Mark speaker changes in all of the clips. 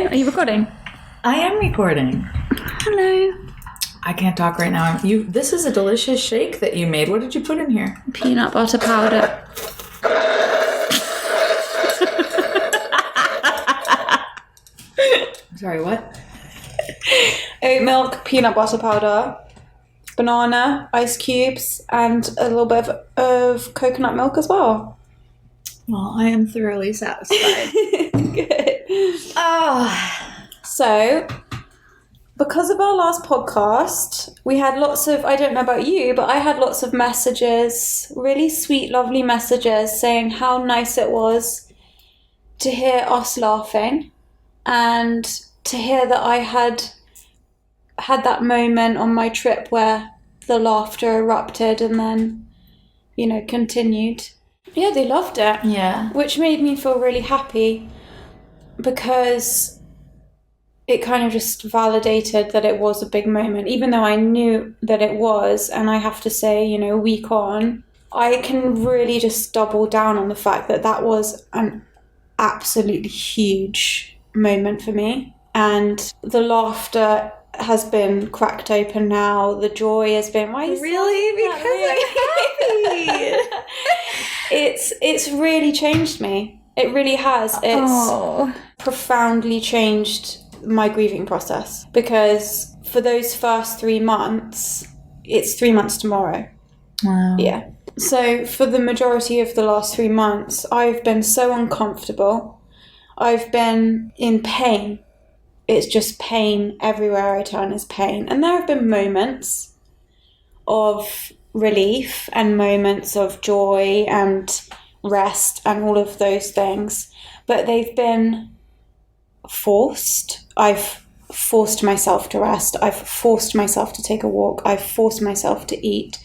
Speaker 1: Are you recording?
Speaker 2: I am recording.
Speaker 1: Hello.
Speaker 2: I can't talk right now. This is a delicious shake that you made. What did you put in here?
Speaker 1: Peanut butter powder.
Speaker 2: Sorry, what?
Speaker 1: Oat milk, peanut butter powder, banana, ice cubes, and a little bit of coconut milk as well.
Speaker 2: Well, I am thoroughly satisfied.
Speaker 1: Good.
Speaker 2: Oh.
Speaker 1: So, because of our last podcast, we had lots of, I don't know about you, but I had lots of messages, really sweet, lovely messages saying how nice it was to hear us laughing and to hear that I had that moment on my trip where the laughter erupted and then, continued. Yeah, they loved it.
Speaker 2: Yeah.
Speaker 1: Which made me feel really happy because it kind of just validated that it was a big moment, even though I knew that it was. And I have to say, a week on, I can really just double down on the fact that that was an absolutely huge moment for me. And the laughter has been cracked open now. The joy has been... Why are you
Speaker 2: really? Because I'm happy.
Speaker 1: It's really changed me. It really has. It's profoundly changed my grieving process, because for those first 3 months, it's 3 months tomorrow.
Speaker 2: Wow.
Speaker 1: Yeah. So for the majority of the last 3 months, I've been so uncomfortable. I've been in pain. It's just pain. Everywhere I turn is pain. And there have been moments of relief and moments of joy and rest and all of those things. But they've been forced. I've forced myself to rest. I've forced myself to take a walk. I've forced myself to eat.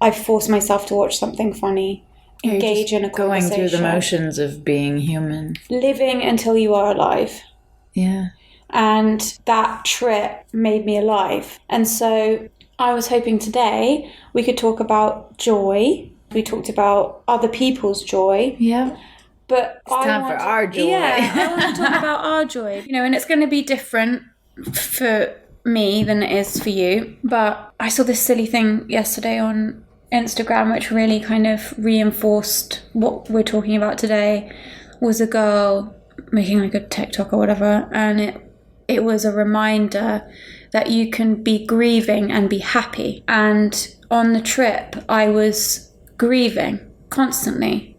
Speaker 1: I've forced myself to watch something funny. Engage in a conversation.
Speaker 2: Going through the motions of being human.
Speaker 1: Living until you are alive.
Speaker 2: Yeah.
Speaker 1: And that trip made me alive. And so I was hoping today we could talk about joy. We talked about other people's joy.
Speaker 2: Yeah.
Speaker 1: But
Speaker 2: it's time for our joy.
Speaker 1: Yeah, I want to talk about our joy. And it's going to be different for me than it is for you. But I saw this silly thing yesterday on Instagram which really kind of reinforced what we're talking about today. Was a girl making like a TikTok or whatever, and it was a reminder that you can be grieving and be happy. And on the trip, I was grieving constantly,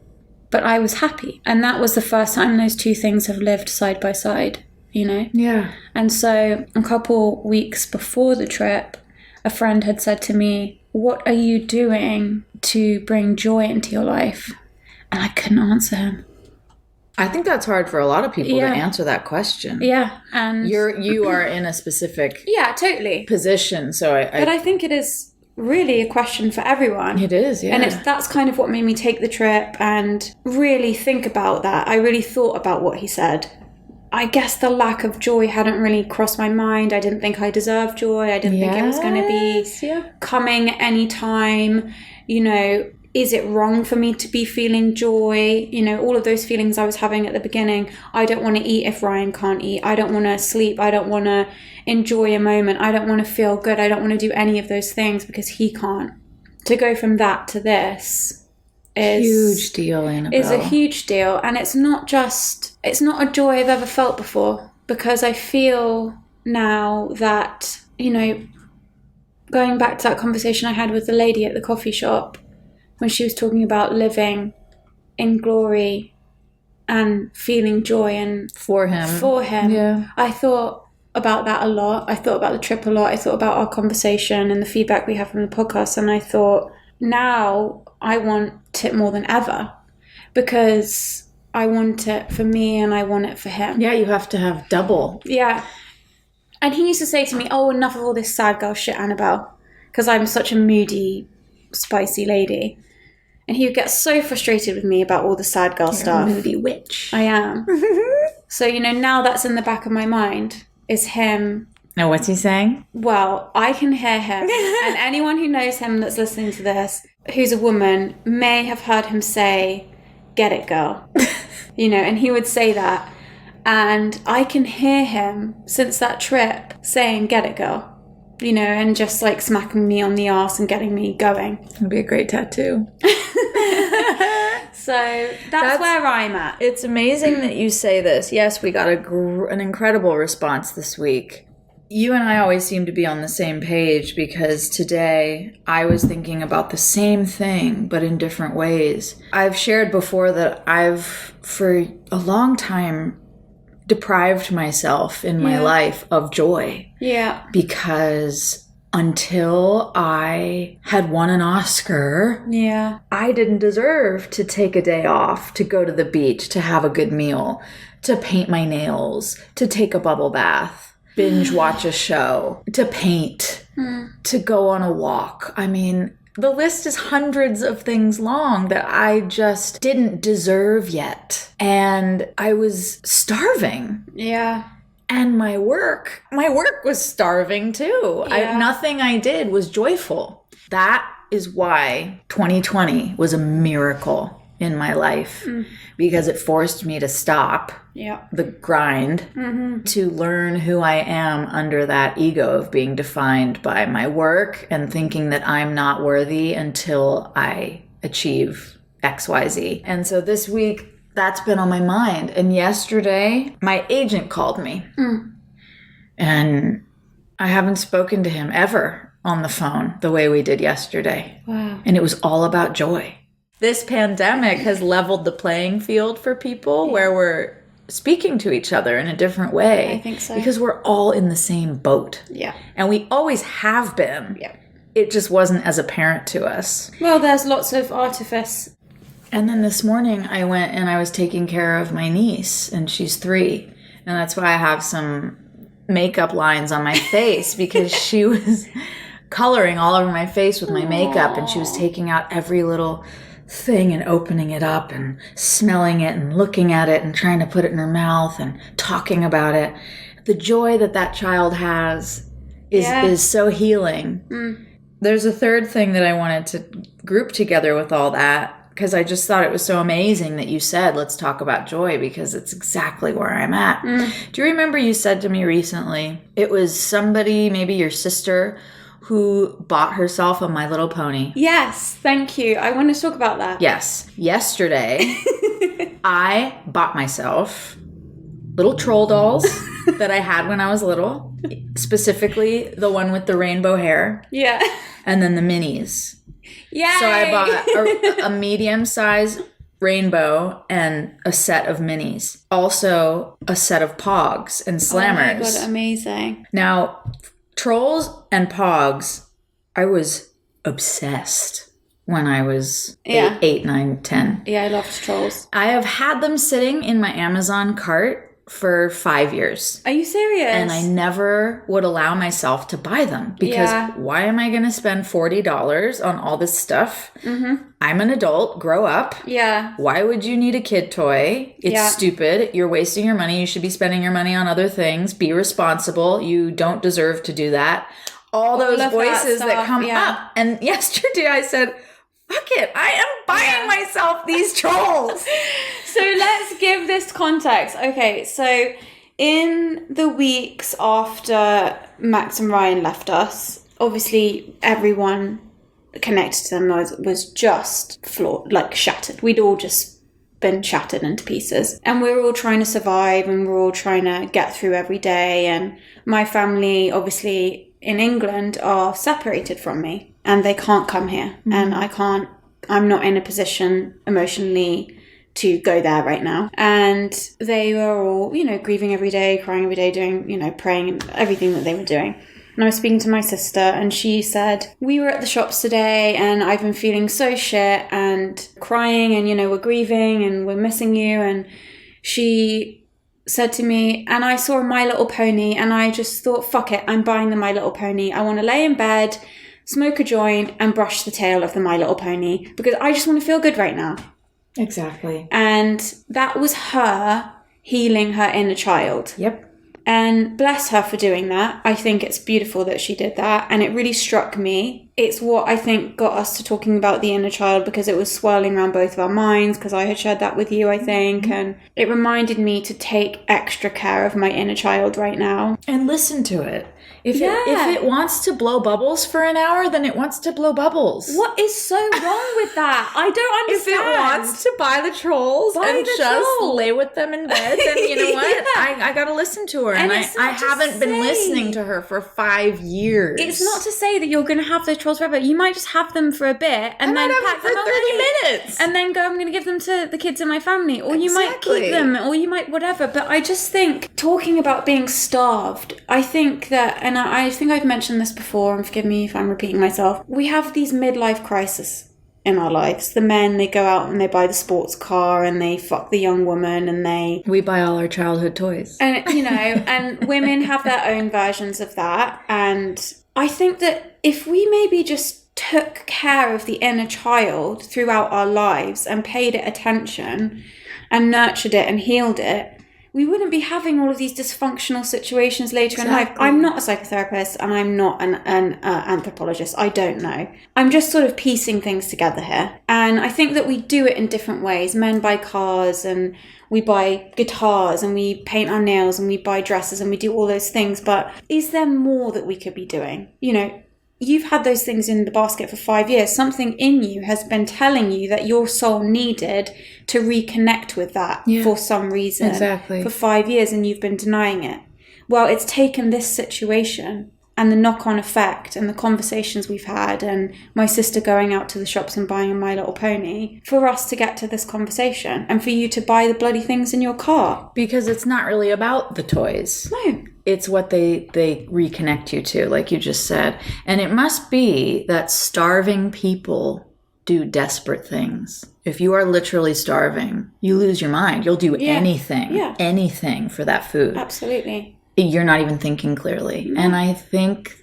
Speaker 1: but I was happy. And that was the first time those two things have lived side by side,
Speaker 2: Yeah.
Speaker 1: And so a couple weeks before the trip, a friend had said to me, "What are you doing to bring joy into your life?" And I couldn't answer him.
Speaker 2: I think that's hard for a lot of people to answer that question.
Speaker 1: Yeah, and
Speaker 2: you are in a specific
Speaker 1: totally
Speaker 2: position, so
Speaker 1: but I think it is really a question for everyone.
Speaker 2: It is, yeah.
Speaker 1: And that's kind of what made me take the trip and really think about that. I really thought about what he said. I guess the lack of joy hadn't really crossed my mind. I didn't think I deserved joy. I didn't think it was going to be coming anytime. Is it wrong for me to be feeling joy? All of those feelings I was having at the beginning. I don't want to eat if Ryan can't eat. I don't want to sleep. I don't want to enjoy a moment. I don't want to feel good. I don't want to do any of those things because he can't. To go from that to this is
Speaker 2: huge deal, Annabelle.
Speaker 1: Is a huge deal. And it's not a joy I've ever felt before, because I feel now that, going back to that conversation I had with the lady at the coffee shop, when she was talking about living in glory and feeling joy and
Speaker 2: for him. Yeah.
Speaker 1: I thought about that a lot. I thought about the trip a lot. I thought about our conversation and the feedback we have from the podcast. And I thought, now I want it more than ever, because I want it for me and I want it for him.
Speaker 2: Yeah, you have to have double.
Speaker 1: Yeah. And he used to say to me, "Oh, enough of all this sad girl shit, Annabelle," because I'm such a moody, spicy lady. And he would get so frustrated with me about all the sad girl stuff.
Speaker 2: A moody witch.
Speaker 1: I am. So, now that's in the back of my mind, is him.
Speaker 2: Now, what's he saying?
Speaker 1: Well, I can hear him. And anyone who knows him that's listening to this, who's a woman, may have heard him say, "Get it, girl." And he would say that. And I can hear him since that trip saying, get it, girl. You know, and just like smacking me on the arse and getting me going.
Speaker 2: It'd be a great tattoo.
Speaker 1: So that's where I'm at.
Speaker 2: It's amazing that you say this. Yes, we got an incredible response this week. You and I always seem to be on the same page because today I was thinking about the same thing, but in different ways. I've shared before that I've, for a long time, deprived myself in my life of joy.
Speaker 1: Yeah.
Speaker 2: Because until I had won an Oscar, I didn't deserve to take a day off, to go to the beach, to have a good meal, to paint my nails, to take a bubble bath, binge watch a show, to paint, to go on a walk. I mean, the list is hundreds of things long that I just didn't deserve yet. And I was starving.
Speaker 1: Yeah.
Speaker 2: And my work was starving too.
Speaker 1: Yeah.
Speaker 2: Nothing I did was joyful. That is why 2020 was a miracle in my life, because it forced me to stop the grind, to learn who I am under that ego of being defined by my work and thinking that I'm not worthy until I achieve XYZ. And so this week, that's been on my mind. And yesterday, my agent called me. And I haven't spoken to him ever on the phone the way we did yesterday.
Speaker 1: Wow.
Speaker 2: And it was all about joy. This pandemic has leveled the playing field for people where we're speaking to each other in a different way.
Speaker 1: I think so.
Speaker 2: Because we're all in the same boat.
Speaker 1: Yeah.
Speaker 2: And we always have been.
Speaker 1: Yeah.
Speaker 2: It just wasn't as apparent to us.
Speaker 1: Well, there's lots of artifice.
Speaker 2: And then this morning I went and I was taking care of my niece, and she's 3. And that's why I have some makeup lines on my face, because she was coloring all over my face with my makeup, and she was taking out every little thing and opening it up and smelling it and looking at it and trying to put it in her mouth and talking about it. The joy that child has is so healing. There's a third thing that I wanted to group together with all that, because I just thought it was so amazing that you said, let's talk about joy, because it's exactly where I'm at. Do you remember you said to me recently, it was somebody, maybe your sister, who bought herself a My Little Pony?
Speaker 1: Yes, thank you. I want to talk about that.
Speaker 2: Yes. Yesterday, I bought myself little troll dolls that I had when I was little, specifically the one with the rainbow hair.
Speaker 1: Yeah.
Speaker 2: And then the minis.
Speaker 1: Yay!
Speaker 2: So I bought a medium-sized rainbow and a set of minis. Also, a set of pogs and slammers.
Speaker 1: Oh my God, amazing.
Speaker 2: Now, trolls and pogs, I was obsessed when I was 8, 9, 10.
Speaker 1: Yeah, I loved trolls.
Speaker 2: I have had them sitting in my Amazon cart for 5 years.
Speaker 1: Are you serious?
Speaker 2: And I never would allow myself to buy them, because why am I going to spend $40 on all this stuff? I'm an adult, grow up.
Speaker 1: Yeah.
Speaker 2: Why would you need a kid toy? It's stupid. You're wasting your money. You should be spending your money on other things. Be responsible. You don't deserve to do that. All those voices that come up. And yesterday I said, fuck it, I am buying myself these trolls.
Speaker 1: So let's give this context. Okay, so in the weeks after Max and Ryan left us, obviously everyone connected to them was just floored, like shattered. We'd all just been shattered into pieces. And we were all trying to survive, and we're all trying to get through every day. And my family, obviously in England, are separated from me, and they can't come here. And I'm not in a position emotionally to go there right now. And they were all, grieving every day, crying every day, doing, praying and everything that they were doing. And I was speaking to my sister, and she said, we were at the shops today and I've been feeling so shit and crying, and, we're grieving and we're missing you. And she said to me, and I saw a My Little Pony, and I just thought, fuck it, I'm buying the My Little Pony. I want to lay in bed, smoke a joint, and brush the tail of the My Little Pony, because I just want to feel good right now.
Speaker 2: Exactly.
Speaker 1: And that was her healing her inner child.
Speaker 2: Yep.
Speaker 1: And bless her for doing that. I think it's beautiful that she did that. And it really struck me it's what I think got us to talking about the inner child, because it was swirling around both of our minds, because I had shared that with you, I think, and it reminded me to take extra care of my inner child right now.
Speaker 2: And listen to it. If it wants to blow bubbles for an hour, then it wants to blow bubbles.
Speaker 1: What is so wrong with that? I don't understand.
Speaker 2: If it wants to buy the trolls lay with them in bed, then you know what? I got to listen to her. And I haven't been listening to her for 5 years.
Speaker 1: It's not to say that you're going to have those trolls forever. You might just have them for a bit and then pack them
Speaker 2: for 30 minutes.
Speaker 1: And then go, I'm going to give them to the kids in my family. Or you might keep them, or you might whatever. But I just think, talking about being starved, I think that, and I think I've mentioned this before, and forgive me if I'm repeating myself, we have these midlife crises in our lives. The men, they go out and they buy the sports car and they fuck the young woman and
Speaker 2: we buy all our childhood toys.
Speaker 1: And, you know, and women have their own versions of that. And I think that if we maybe just took care of the inner child throughout our lives and paid it attention and nurtured it and healed it, we wouldn't be having all of these dysfunctional situations later in life. I'm not a psychotherapist and I'm not an anthropologist. I don't know. I'm just sort of piecing things together here. And I think that we do it in different ways. Men buy cars and we buy guitars and we paint our nails and we buy dresses and we do all those things. But is there more that we could be doing? You know, you've had those things in the basket for 5 years. Something in you has been telling you that your soul needed to reconnect with that for some reason.
Speaker 2: Exactly.
Speaker 1: For 5 years, and you've been denying it. Well, it's taken this situation and the knock-on effect and the conversations we've had and my sister going out to the shops and buying a My Little Pony for us to get to this conversation and for you to buy the bloody things in your car.
Speaker 2: Because it's not really about the toys.
Speaker 1: No.
Speaker 2: It's what they reconnect you to, like you just said. And it must be that starving people do desperate things. If you are literally starving, you lose your mind. You'll do anything for that food.
Speaker 1: Absolutely.
Speaker 2: You're not even thinking clearly. And I think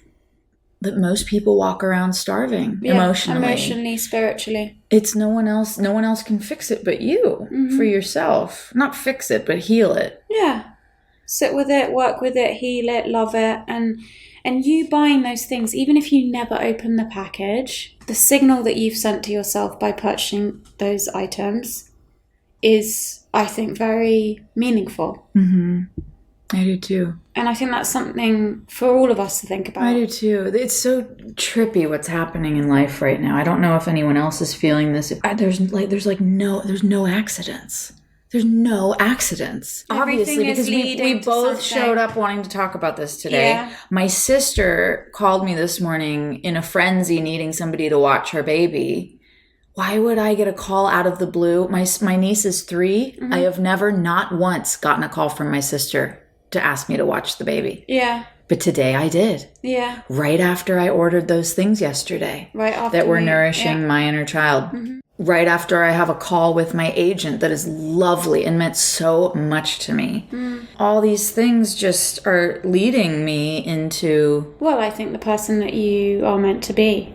Speaker 2: that most people walk around starving emotionally,
Speaker 1: spiritually.
Speaker 2: It's no one else can fix it but you for yourself. Not fix it, but heal it.
Speaker 1: Yeah. Sit with it, work with it, heal it, love it. And you buying those things, even if you never open the package, the signal that you've sent to yourself by purchasing those items is, I think, very meaningful.
Speaker 2: Mm-hmm. I do too.
Speaker 1: And I think that's something for all of us to think about.
Speaker 2: I do too. It's so trippy what's happening in life right now. I don't know if anyone else is feeling this. There's no accidents. There's no accidents. Obviously, because we both showed up wanting to talk about this today. Yeah. My sister called me this morning in a frenzy needing somebody to watch her baby. Why would I get a call out of the blue? My niece is 3. Mm-hmm. I have never, not once, gotten a call from my sister to ask me to watch the baby.
Speaker 1: Yeah.
Speaker 2: But today I did.
Speaker 1: Yeah.
Speaker 2: Right after I ordered those things yesterday.
Speaker 1: Right after
Speaker 2: that were nourishing my inner child. Mm-hmm. Right after I have a call with my agent that is lovely and meant so much to me. Mm. All these things just are leading me into...
Speaker 1: Well, I think the person that you are meant to be,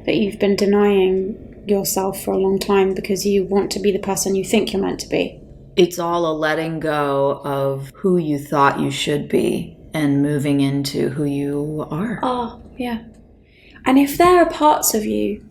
Speaker 1: that you've been denying yourself for a long time because you want to be the person you think you're meant to be.
Speaker 2: It's all a letting go of who you thought you should be and moving into who you are.
Speaker 1: Oh, yeah. And if there are parts of you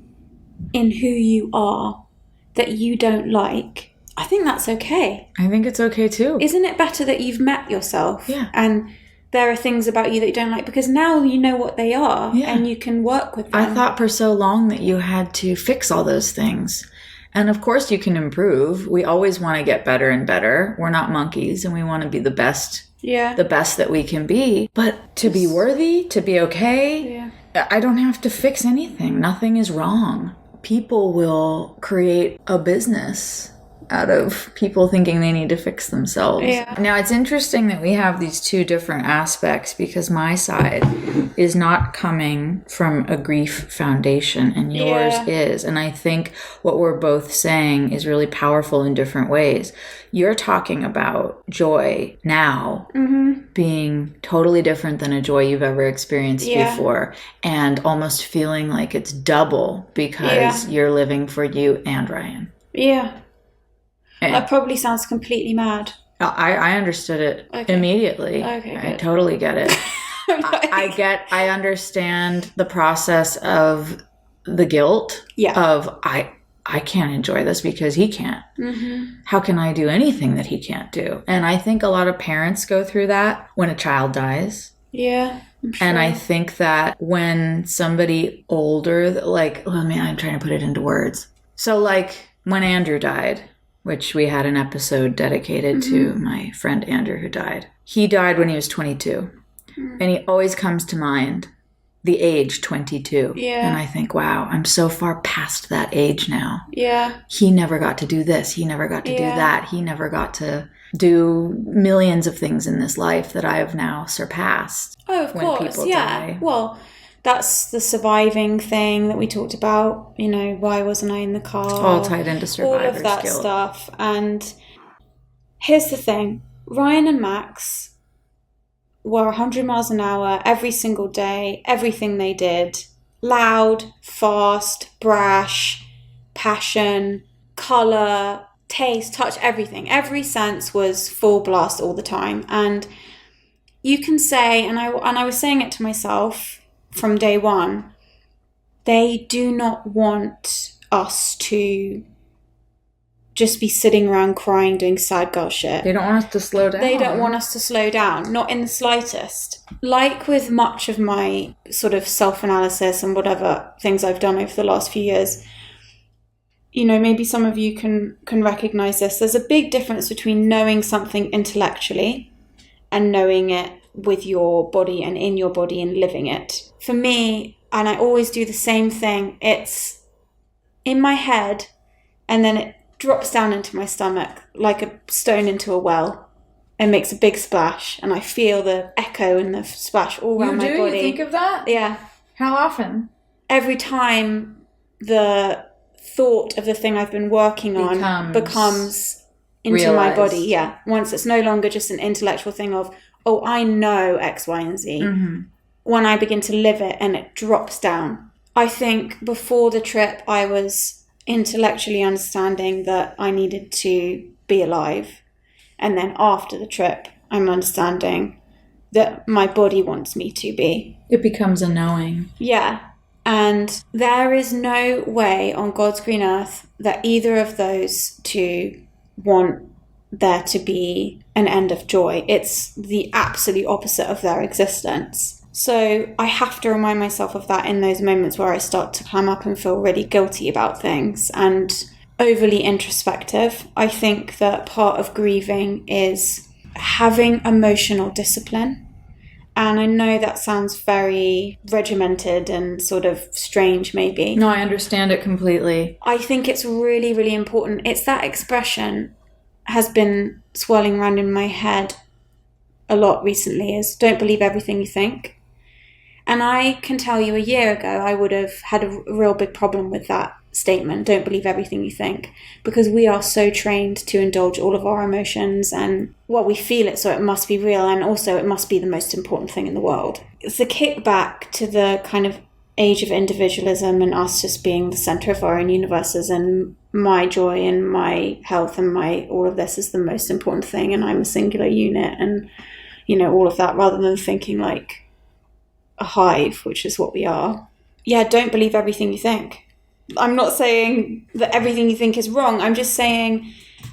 Speaker 1: in who you are that you don't like, I think that's okay.
Speaker 2: I think it's okay too.
Speaker 1: Isn't it better that you've met yourself?
Speaker 2: Yeah.
Speaker 1: And there are things about you that you don't like because now you know what they are and you can work with them.
Speaker 2: I thought for so long that you had to fix all those things. And of course you can improve. We always want to get better and better. We're not monkeys and we want to be the best.
Speaker 1: Yeah.
Speaker 2: The best that we can be. But to be worthy, to be okay, I don't have to fix anything. Nothing is wrong. People will create a business out of people thinking they need to fix themselves.
Speaker 1: Yeah.
Speaker 2: Now, it's interesting that we have these two different aspects because my side is not coming from a grief foundation and yours is. And I think what we're both saying is really powerful in different ways. You're talking about joy now being totally different than a joy you've ever experienced before and almost feeling like it's double because you're living for you and Ryan.
Speaker 1: Yeah. That probably sounds completely mad.
Speaker 2: I understood it immediately.
Speaker 1: Okay,
Speaker 2: I totally get it. I understand the process of the guilt
Speaker 1: Yeah.
Speaker 2: of, I can't enjoy this because he can't. How can I do anything that he can't do? And I think a lot of parents go through that when a child dies.
Speaker 1: Yeah. I'm sure.
Speaker 2: And I think that when somebody older, like, I'm trying to put it into words. So like when Andrew died, which we had an episode dedicated to my friend Andrew who died. He died when he was 22. And he always comes to mind the age 22.
Speaker 1: Yeah.
Speaker 2: And I think, wow, I'm so far past that age now.
Speaker 1: Yeah.
Speaker 2: He never got to do this. He never got to do that. He never got to do millions of things in this life that I have now surpassed.
Speaker 1: Oh, of course.
Speaker 2: People
Speaker 1: Yeah.
Speaker 2: die.
Speaker 1: Well, that's the surviving thing that we talked about. You know, why wasn't I in the car?
Speaker 2: All tied into survivor's
Speaker 1: all of that
Speaker 2: guilt.
Speaker 1: stuff. And here's the thing. Ryan and Max were 100 miles an hour every single day, everything they did. Loud, fast, brash, passion, colour, taste, touch, everything. Every sense was full blast all the time. And you can say, and I was saying it to myself from day one, they do not want us to just be sitting around crying, doing sad girl shit.
Speaker 2: They don't want us to slow down.
Speaker 1: They don't want us to slow down, not in the slightest. Like with much of my sort of self-analysis and whatever things I've done over the last few years, you know, maybe some of you can recognize this. There's a big difference between knowing something intellectually and knowing it with your body and in your body and living it. For me, and I always do the same thing, it's in my head and then it drops down into my stomach like a stone into a well and makes a big splash, and I feel the echo and the splash all around my body.
Speaker 2: You think of that?
Speaker 1: Yeah.
Speaker 2: How often?
Speaker 1: Every time the thought of the thing I've been working on becomes into my body. Yeah. Once it's no longer just an intellectual thing of, oh, I know X, Y, and Z. When I begin to live it and it drops down. I think before the trip, I was intellectually understanding that I needed to be alive. And then after the trip, I'm understanding that my body wants me to be.
Speaker 2: It becomes a knowing.
Speaker 1: Yeah. And there is no way on God's green earth that either of those two want there to be an end of joy. It's the absolute opposite of their existence. So I have to remind myself of that in those moments where I start to clam up and feel really guilty about things and overly introspective. I think that part of grieving is having emotional discipline. And I know that sounds very regimented and sort of strange, maybe.
Speaker 2: No, I understand it completely.
Speaker 1: I think it's really, really important. It's that expression has been swirling around in my head a lot recently, is don't believe everything you think. And I can tell you a year ago, I would have had a real big problem with that statement, don't believe everything you think, because we are so trained to indulge all of our emotions and we feel it, so it must be real, and also it must be the most important thing in the world. It's a kickback to the kind of age of individualism and us just being the center of our own universes, and my joy and my health and my all of this is the most important thing, and I'm a singular unit, and you know, all of that, rather than thinking like a hive, which is what we are. Yeah, don't believe everything you think. I'm not saying that everything you think is wrong. I'm just saying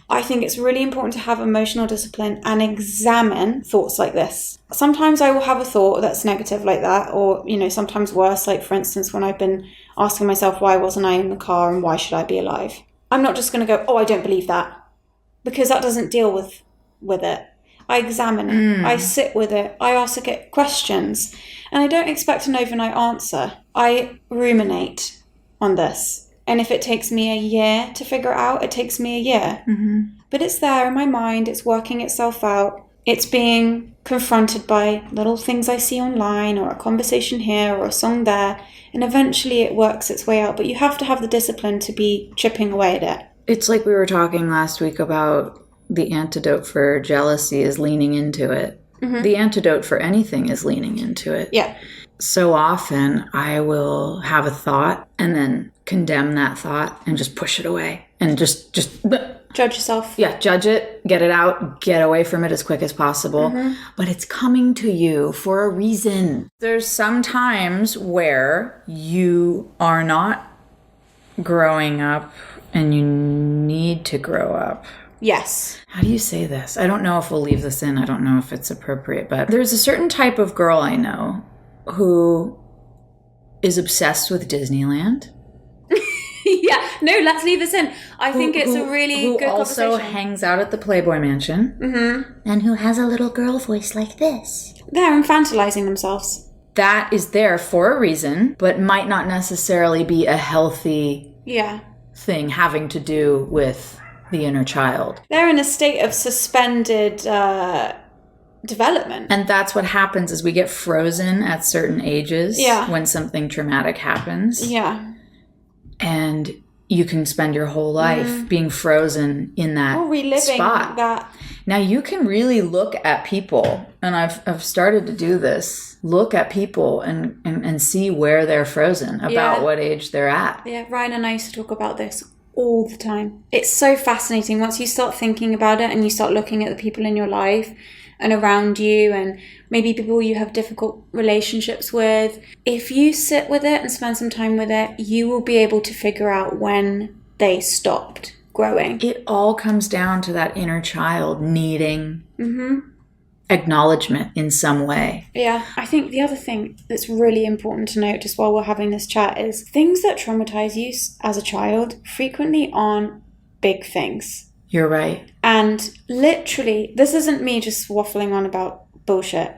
Speaker 1: I think it's really important to have emotional discipline and examine thoughts like this. Sometimes I will have a thought that's negative like that, or, you know, sometimes worse, like for instance, when I've been asking myself, why wasn't I in the car and why should I be alive? I'm not just going to go, oh, I don't believe that, because that doesn't deal with it. I examine it. I sit with it. I ask it questions. And I don't expect an overnight answer. I ruminate on this. And if it takes me a year to figure it out, it takes me a year. But it's there in my mind. It's working itself out. It's being confronted by little things I see online, or a conversation here, or a song there. And eventually it works its way out. But you have to have the discipline to be chipping away at it.
Speaker 2: It's like we were talking last week about the antidote for jealousy is leaning into it. The antidote for anything is leaning into it.
Speaker 1: Yeah.
Speaker 2: So often I will have a thought and then condemn that thought and just push it away and just
Speaker 1: Judge yourself.
Speaker 2: Yeah, judge it, get it out, get away from it as quick as possible. But it's coming to you for a reason. There's some times where you are not growing up and you need to grow up.
Speaker 1: Yes.
Speaker 2: How do you say this? I don't know if we'll leave this in. I don't know if it's appropriate, but there's a certain type of girl I know who is obsessed with Disneyland.
Speaker 1: Yeah, no, let's leave this in. I think it's a really good conversation.
Speaker 2: Who also hangs out at the Playboy Mansion. And who has a little girl voice like this.
Speaker 1: They're infantilizing themselves.
Speaker 2: That is there for a reason, but might not necessarily be a healthy thing having to do with the inner child.
Speaker 1: They're in a state of suspended development.
Speaker 2: And that's what happens is we get frozen at certain ages when something traumatic happens.
Speaker 1: Yeah.
Speaker 2: And you can spend your whole life being frozen in that
Speaker 1: reliving
Speaker 2: spot.
Speaker 1: That.
Speaker 2: Now you can really look at people, and I've started to do this. Look at people and see where they're frozen, about what age they're at.
Speaker 1: Yeah, Ryan and I used to talk about this all the time. It's so fascinating once you start thinking about it and you start looking at the people in your life and around you and maybe people you have difficult relationships with. If you sit with it and spend some time with it, you will be able to figure out when they stopped growing.
Speaker 2: It all comes down to that inner child needing acknowledgement in some way.
Speaker 1: Yeah, I think the other thing that's really important to note just while we're having this chat is things that traumatize you as a child frequently aren't big things.
Speaker 2: You're right.
Speaker 1: And literally, this isn't me just waffling on about bullshit.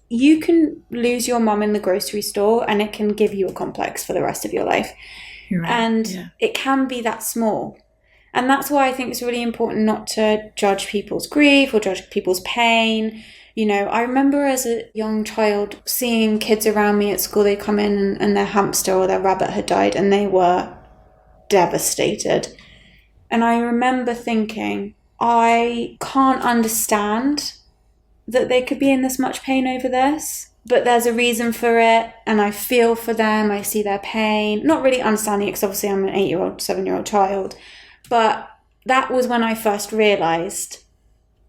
Speaker 1: You can lose your mum in the grocery store and it can give you a complex for the rest of your life.
Speaker 2: You're right.
Speaker 1: And it can be that small. And that's why I think it's really important not to judge people's grief or judge people's pain. You know, I remember as a young child seeing kids around me at school, they come in and their hamster or their rabbit had died and they were devastated. And I remember thinking, I can't understand that they could be in this much pain over this, but there's a reason for it, and I feel for them, I see their pain. Not really understanding it, because obviously I'm an 8-year-old, 7-year-old child, but that was when I first realised,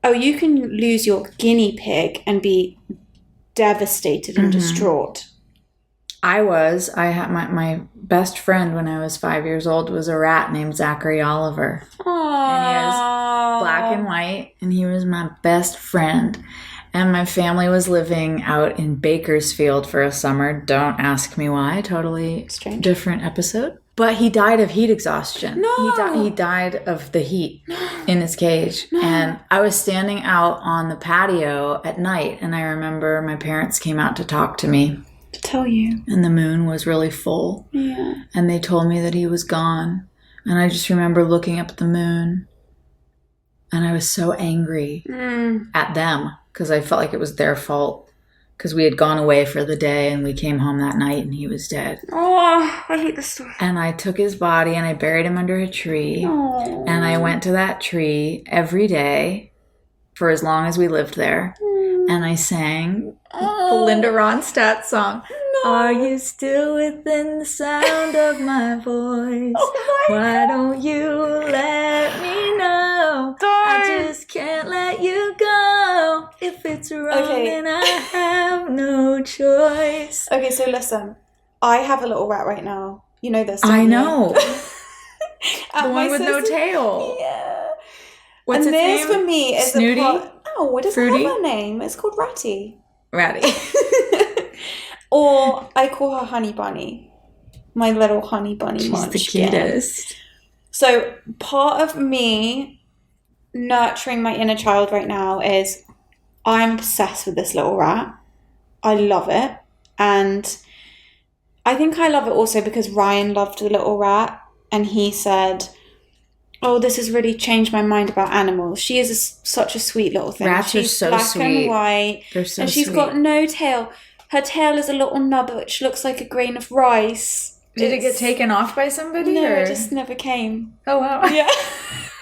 Speaker 1: oh, you can lose your guinea pig and be devastated and distraught.
Speaker 2: I had my best friend when I was 5 years old was a rat named Zachary Oliver.
Speaker 1: Aww.
Speaker 2: And he was black and white, and he was my best friend. And my family was living out in Bakersfield for a summer. Don't ask me why. Totally
Speaker 1: strange.
Speaker 2: Different episode. But he died of heat exhaustion.
Speaker 1: No.
Speaker 2: He died of the heat in his cage. No. And I was standing out on the patio at night, and I remember my parents came out to talk to me.
Speaker 1: To tell you.
Speaker 2: And the moon was really full.
Speaker 1: Yeah.
Speaker 2: And they told me that he was gone. And I just remember looking up at the moon. And I was so angry at them because I felt like it was their fault. Because we had gone away for the day and we came home that night and he was dead.
Speaker 1: Oh, I hate this story.
Speaker 2: And I took his body and I buried him under a tree.
Speaker 1: Oh.
Speaker 2: And I went to that tree every day for as long as we lived there. And I sang the Linda Ronstadt song. No. Are you still within the sound of my voice? Why don't you let me know? I just can't let you go. If it's wrong, then I have no choice.
Speaker 1: Okay, so listen. I have a little rat right now. You know this,
Speaker 2: I know.
Speaker 1: The
Speaker 2: one with no tail.
Speaker 1: Yeah.
Speaker 2: What's its name?
Speaker 1: For me is
Speaker 2: Snooty?
Speaker 1: No, it doesn't
Speaker 2: Fruity?
Speaker 1: have a name. It's called Ratty.
Speaker 2: Ratty.
Speaker 1: Or I call her Honey Bunny. My little Honey Bunny.
Speaker 2: She's
Speaker 1: munchkin.
Speaker 2: the cutest.
Speaker 1: So part of me nurturing my inner child right now is I'm obsessed with this little rat. I love it. And I think I love it also because Ryan loved the little rat. And he said, oh, this has really changed my mind about animals. She is such a sweet little thing.
Speaker 2: Rats
Speaker 1: she's
Speaker 2: are so
Speaker 1: black
Speaker 2: sweet.
Speaker 1: And white.
Speaker 2: They're so
Speaker 1: and she's
Speaker 2: sweet.
Speaker 1: got no tail. Her tail is a little nub which looks like a grain of rice.
Speaker 2: Did it get taken off by somebody?
Speaker 1: No,
Speaker 2: or?
Speaker 1: it just never came.
Speaker 2: Oh, wow.
Speaker 1: Yeah.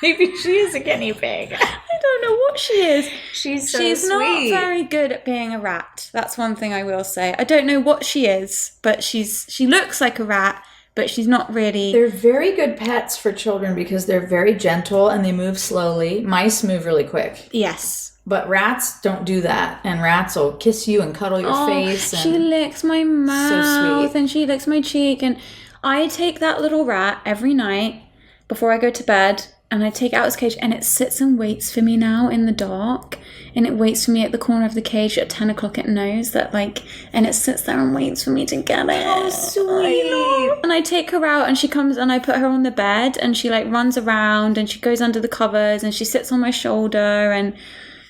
Speaker 2: Maybe she is a guinea pig.
Speaker 1: I don't know what she is.
Speaker 2: She's so
Speaker 1: She's
Speaker 2: sweet.
Speaker 1: not very good at being a rat. That's one thing I will say. I don't know what she is, but she looks like a rat, but she's not really...
Speaker 2: They're very good pets for children because they're very gentle and they move slowly. Mice move really quick.
Speaker 1: Yes.
Speaker 2: But rats don't do that. And rats will kiss you and cuddle your face. And
Speaker 1: she licks my mouth.
Speaker 2: So sweet.
Speaker 1: And she licks my cheek. And I take that little rat every night before I go to bed. And I take it out of its cage, and it sits and waits for me now in the dark. And it waits for me at the corner of the cage at 10 o'clock. It knows that, like, and it sits there and waits for me to get it.
Speaker 2: Oh, sweet.
Speaker 1: And I take her out, and she comes, and I put her on the bed, and she, like, runs around, and she goes under the covers, and she sits on my shoulder, and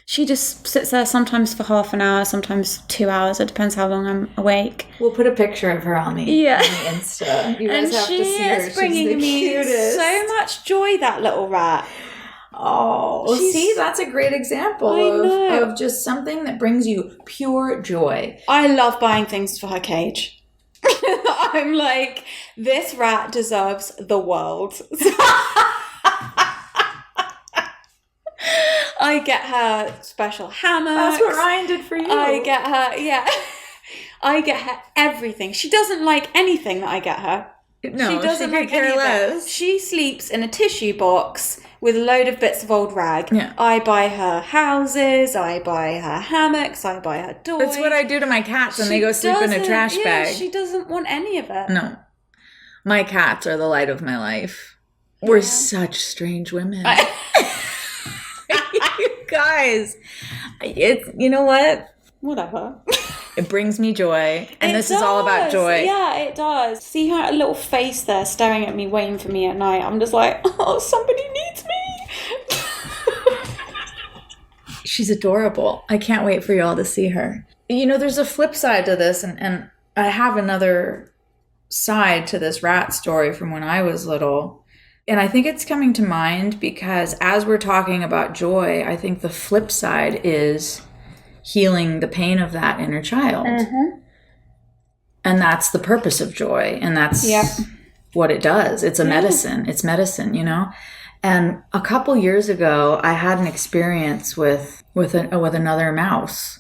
Speaker 1: she just sits there sometimes for half an hour, sometimes 2 hours. It depends how long I'm awake.
Speaker 2: We'll put a picture of her on the Insta. You guys have to see her.
Speaker 1: She's bringing me so much joy, that little rat.
Speaker 2: Oh, see, that's a great example of just something that brings you pure joy.
Speaker 1: I love buying things for her cage. I'm like, this rat deserves the world. I get her special hammocks.
Speaker 2: That's what Ryan did for you.
Speaker 1: I get her everything. She doesn't like anything that I get her.
Speaker 2: No, she doesn't like any of it.
Speaker 1: She sleeps in a tissue box with a load of bits of old rag.
Speaker 2: Yeah.
Speaker 1: I buy her houses, I buy her hammocks, I buy her toys.
Speaker 2: That's what I do to my cats when they go sleep in a trash bag.
Speaker 1: She doesn't want any of it.
Speaker 2: No. My cats are the light of my life. Yeah. We're such strange women. You guys, it's, you know what?
Speaker 1: Whatever.
Speaker 2: It brings me joy. And this is all about joy.
Speaker 1: Yeah, it does. See her little face there staring at me, waiting for me at night. I'm just like, oh, somebody needs me.
Speaker 2: She's adorable. I can't wait for y'all to see her. You know, there's a flip side to this, and I have another side to this rat story from when I was little. And I think it's coming to mind because as we're talking about joy, I think the flip side is healing the pain of that inner child. Mm-hmm. And that's the purpose of joy. And that's what it does. It's a medicine. It's medicine, you know? And a couple years ago, I had an experience with another mouse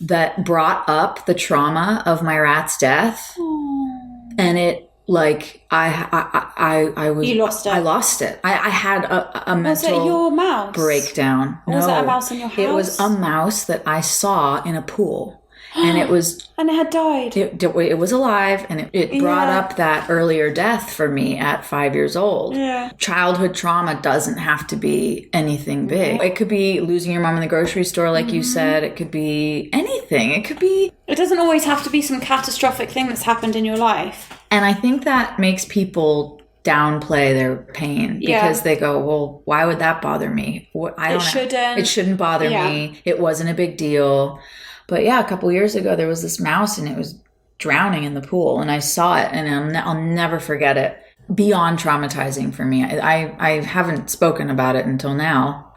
Speaker 2: that brought up the trauma of my rat's death. Aww. And it, like, I was...
Speaker 1: You lost it.
Speaker 2: I lost it. I had a mental...
Speaker 1: Was it your mouse?
Speaker 2: Breakdown.
Speaker 1: Or was it a mouse in your house?
Speaker 2: It was a mouse that I saw in a pool. And it was...
Speaker 1: And it had died.
Speaker 2: It was alive, and it brought up that earlier death for me at 5 years old.
Speaker 1: Yeah.
Speaker 2: Childhood trauma doesn't have to be anything big. It could be losing your mom in the grocery store, like you said. It could be anything. It could be...
Speaker 1: It doesn't always have to be some catastrophic thing that's happened in your life.
Speaker 2: And I think that makes people downplay their pain because they go, well, why would that bother me? It shouldn't bother me. It wasn't a big deal. But yeah, a couple years ago, there was this mouse and it was drowning in the pool. And I saw it and I'll never forget it. Beyond traumatizing for me. I haven't spoken about it until now.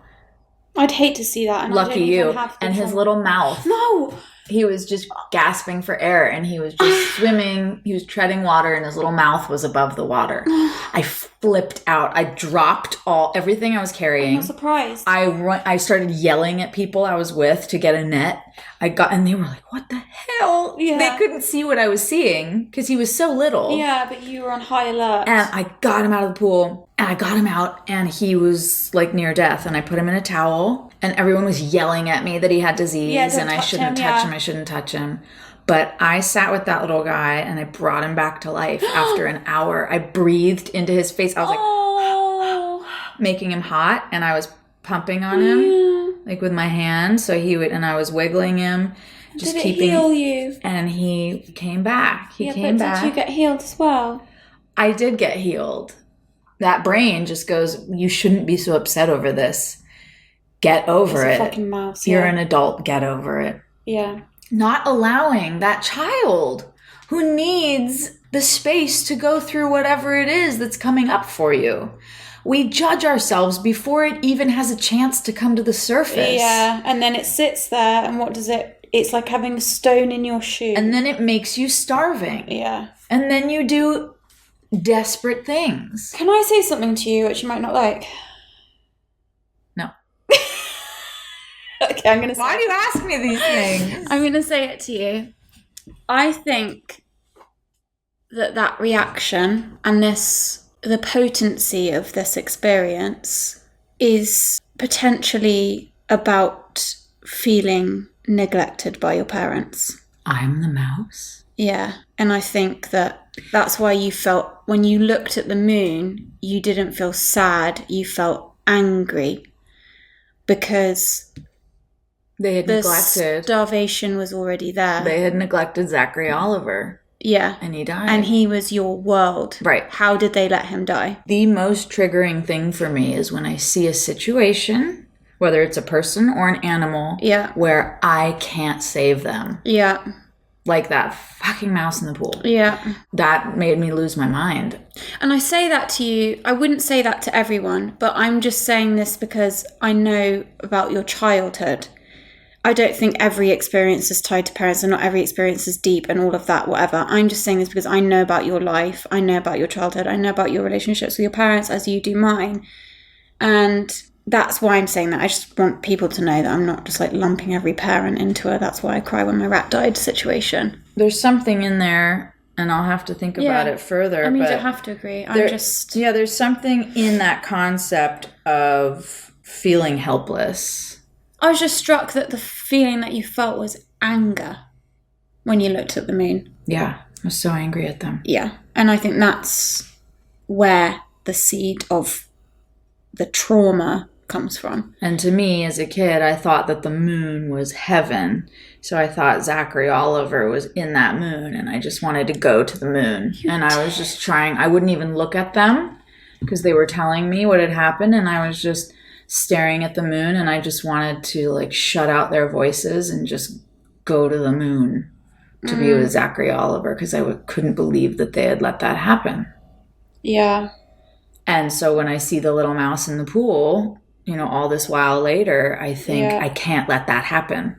Speaker 1: I'd hate to see that. And
Speaker 2: Lucky you. And his little mouth.
Speaker 1: No.
Speaker 2: He was just gasping for air and he was just swimming. He was treading water and his little mouth was above the water. I flipped out. I dropped everything I was carrying.
Speaker 1: I'm not surprised.
Speaker 2: I started yelling at people I was with to get a net. And they were like, what the hell? Yeah. They couldn't see what I was seeing because he was so little.
Speaker 1: Yeah, but you were on high alert.
Speaker 2: And I got him out of the pool and I got him out and he was like near death and I put him in a towel and everyone was yelling at me that he had disease and I shouldn't touch him. I shouldn't touch him. But I sat with that little guy and I brought him back to life after an hour. I breathed into his face. I was like, making him hot and I was pumping on him like with my hand. So and I was wiggling him. Just
Speaker 1: did it heal you?
Speaker 2: And he came back. He came back.
Speaker 1: Did you get healed as well?
Speaker 2: I did get healed. That brain just goes, you shouldn't be so upset over this. Get over it.
Speaker 1: It's a fucking mouse.
Speaker 2: You're an adult. Get over it.
Speaker 1: Yeah.
Speaker 2: Not allowing that child who needs the space to go through whatever it is that's coming up for you. We judge ourselves before it even has a chance to come to the surface.
Speaker 1: Yeah, and then it sits there, and what does it... It's like having a stone in your shoe.
Speaker 2: And then it makes you starving.
Speaker 1: Yeah. And
Speaker 2: then you do desperate things.
Speaker 1: Can I say something to you which you might not like?
Speaker 2: No.
Speaker 1: Okay, I'm going to say
Speaker 2: Why do you ask me these things?
Speaker 1: I'm going to say it to you. I think that reaction and the potency of this experience is potentially about feeling neglected by your parents.
Speaker 2: I'm the mouse?
Speaker 1: Yeah. And I think that's why you felt, when you looked at the moon, you didn't feel sad, you felt angry. Because
Speaker 2: they had neglected.
Speaker 1: Starvation was already there.
Speaker 2: They had neglected Zachary Oliver.
Speaker 1: Yeah.
Speaker 2: And he died.
Speaker 1: And he was your world.
Speaker 2: Right.
Speaker 1: How did they let him die?
Speaker 2: The most triggering thing for me is when I see a situation, whether it's a person or an animal, where I can't save them.
Speaker 1: Yeah.
Speaker 2: Like that fucking mouse in the pool.
Speaker 1: Yeah.
Speaker 2: That made me lose my mind.
Speaker 1: And I say that to you, I wouldn't say that to everyone, but I'm just saying this because I know about your childhood. I don't think every experience is tied to parents and not every experience is deep and all of that, whatever. I'm just saying this because I know about your life. I know about your childhood. I know about your relationships with your parents as you do mine. And that's why I'm saying that. I just want people to know that I'm not just like lumping every parent into a "that's why I cry when my rat died" situation.
Speaker 2: There's something in there, and I'll have to think about it further.
Speaker 1: I mean, you don't have to agree.
Speaker 2: There's something in that concept of feeling helpless.
Speaker 1: I was just struck that the feeling that you felt was anger when you looked at the moon.
Speaker 2: Yeah, I was so angry at them.
Speaker 1: Yeah, and I think that's where the seed of the trauma comes from.
Speaker 2: And to me, as a kid, I thought that the moon was heaven. So I thought Zachary Oliver was in that moon, and I just wanted to go to the moon. And I was just trying. I wouldn't even look at them because they were telling me what had happened, and I was just staring at the moon, and I just wanted to like shut out their voices and just go to the moon to be with Zachary Oliver because I couldn't believe that they had let that happen.
Speaker 1: Yeah.
Speaker 2: And so when I see the little mouse in the pool, all this while later, I think I can't let that happen.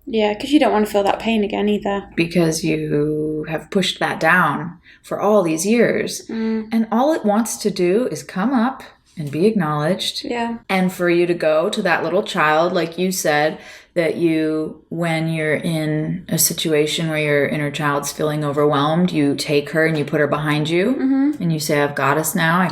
Speaker 1: Yeah, because you don't want to feel that pain again either.
Speaker 2: Because you have pushed that down for all these years. And all it wants to do is come up and be acknowledged.
Speaker 1: Yeah.
Speaker 2: And for you to go to that little child, like you said, that when you're in a situation where your inner child's feeling overwhelmed, you take her and you put her behind you and you say, "I've got us now.